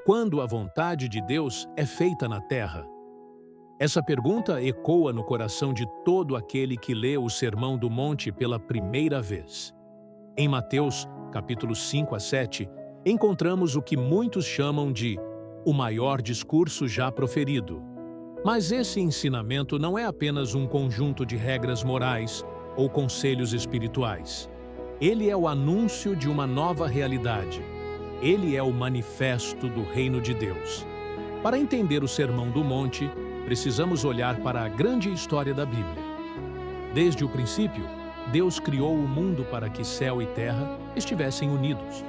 Quando a vontade de Deus é feita na terra? Essa pergunta ecoa no coração de todo aquele que lê o Sermão do Monte pela primeira vez. Em Mateus, capítulos 5 a 7, encontramos o que muitos chamam de o maior discurso já proferido. Mas esse ensinamento não é apenas um conjunto de regras morais ou conselhos espirituais. Ele é o anúncio de uma nova realidade. Ele é o manifesto do Reino de Deus. Para entender o Sermão do Monte, precisamos olhar para a grande história da Bíblia. Desde o princípio, Deus criou o mundo para que céu e terra estivessem unidos.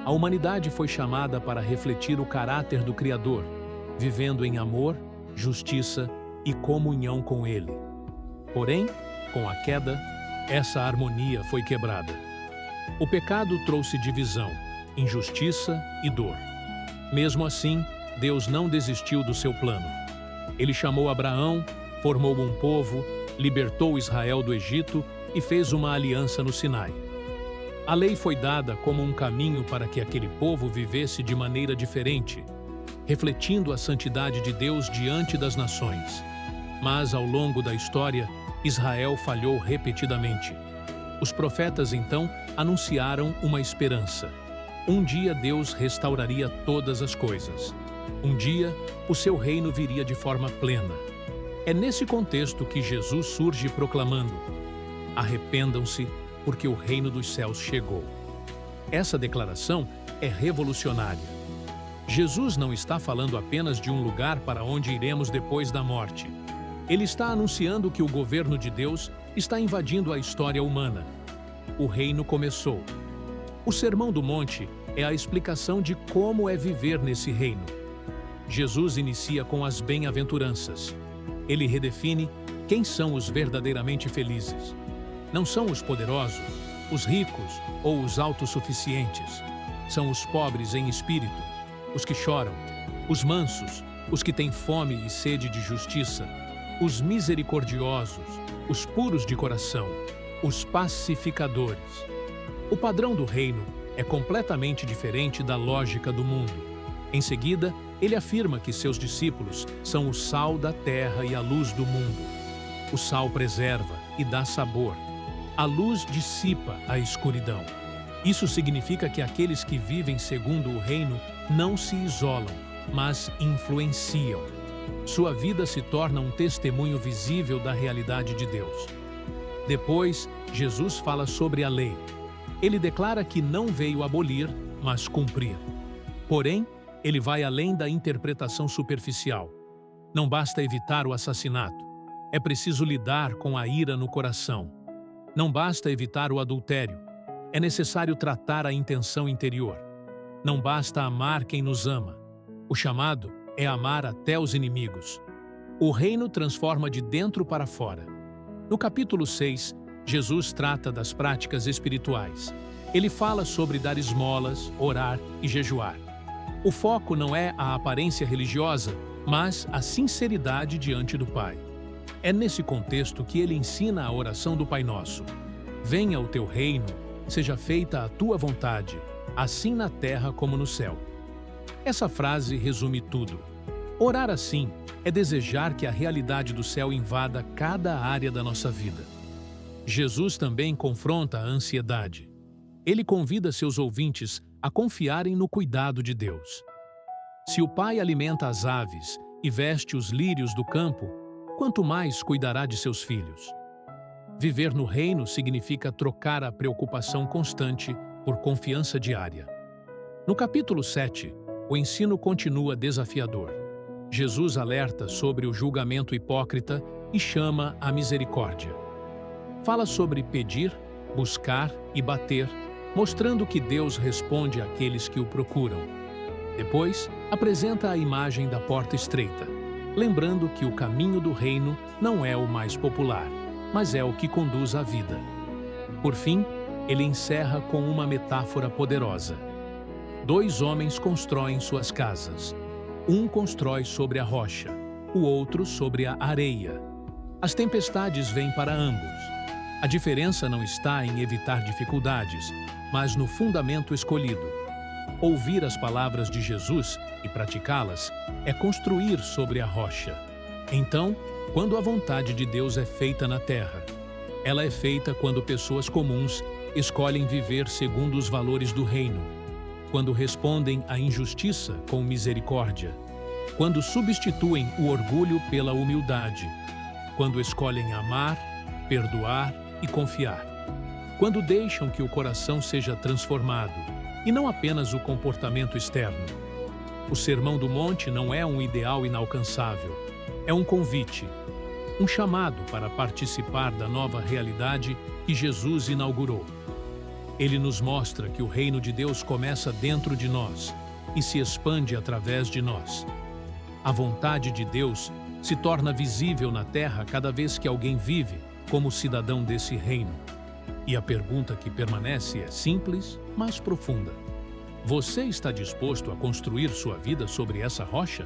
A humanidade foi chamada para refletir o caráter do Criador, vivendo em amor, justiça e comunhão com Ele. Porém, com a queda, essa harmonia foi quebrada. O pecado trouxe divisão, injustiça e dor. Mesmo assim, Deus não desistiu do seu plano. Ele chamou Abraão, formou um povo, libertou Israel do Egito e fez uma aliança no Sinai. A lei foi dada como um caminho para que aquele povo vivesse de maneira diferente, refletindo a santidade de Deus diante das nações. Mas, ao longo da história, Israel falhou repetidamente. Os profetas, então, anunciaram uma esperança. Um dia Deus restauraria todas as coisas. Um dia, o seu reino viria de forma plena. É nesse contexto que Jesus surge proclamando: arrependam-se, porque o reino dos céus chegou. Essa declaração é revolucionária. Jesus não está falando apenas de um lugar para onde iremos depois da morte. Ele está anunciando que o governo de Deus está invadindo a história humana. O reino começou. O Sermão do Monte é a explicação de como é viver nesse reino. Jesus inicia com as bem-aventuranças. Ele redefine quem são os verdadeiramente felizes. Não são os poderosos, os ricos ou os autossuficientes. São os pobres em espírito, os que choram, os mansos, os que têm fome e sede de justiça, os misericordiosos, os puros de coração, os pacificadores. O padrão do reino é completamente diferente da lógica do mundo. Em seguida, ele afirma que seus discípulos são o sal da terra e a luz do mundo. O sal preserva e dá sabor. A luz dissipa a escuridão. Isso significa que aqueles que vivem segundo o reino não se isolam, mas influenciam. Sua vida se torna um testemunho visível da realidade de Deus. Depois, Jesus fala sobre a lei. Ele declara que não veio abolir, mas cumprir. Porém, ele vai além da interpretação superficial. Não basta evitar o assassinato. É preciso lidar com a ira no coração. Não basta evitar o adultério. É necessário tratar a intenção interior. Não basta amar quem nos ama. O chamado é amar até os inimigos. O reino transforma de dentro para fora. No capítulo 6, Jesus trata das práticas espirituais. Ele fala sobre dar esmolas, orar e jejuar. O foco não é a aparência religiosa, mas a sinceridade diante do Pai. É nesse contexto que ele ensina a oração do Pai Nosso. Venha o teu reino, seja feita a tua vontade, assim na terra como no céu. Essa frase resume tudo. Orar assim é desejar que a realidade do céu invada cada área da nossa vida. Jesus também confronta a ansiedade. Ele convida seus ouvintes a confiarem no cuidado de Deus. Se o Pai alimenta as aves e veste os lírios do campo, quanto mais cuidará de seus filhos? Viver no reino significa trocar a preocupação constante por confiança diária. No capítulo 7, o ensino continua desafiador. Jesus alerta sobre o julgamento hipócrita e chama a misericórdia. Fala sobre pedir, buscar e bater, mostrando que Deus responde àqueles que o procuram. Depois, apresenta a imagem da porta estreita, lembrando que o caminho do reino não é o mais popular, mas é o que conduz à vida. Por fim, ele encerra com uma metáfora poderosa. 2 homens constroem suas casas. Um constrói sobre a rocha, o outro sobre a areia. As tempestades vêm para ambos. A diferença não está em evitar dificuldades, mas no fundamento escolhido. Ouvir as palavras de Jesus e praticá-las é construir sobre a rocha. Então, quando a vontade de Deus é feita na terra, ela é feita quando pessoas comuns escolhem viver segundo os valores do reino, quando respondem à injustiça com misericórdia, quando substituem o orgulho pela humildade, quando escolhem amar, perdoar e confiar, quando deixam que o coração seja transformado e não apenas o comportamento externo. O Sermão do Monte não é um ideal inalcançável, é um convite, um chamado para participar da nova realidade que Jesus inaugurou. Ele nos mostra que o reino de Deus começa dentro de nós e se expande através de nós. A vontade de Deus se torna visível na terra cada vez que alguém vive como cidadão desse reino. E a pergunta que permanece é simples, mas profunda. Você está disposto a construir sua vida sobre essa rocha?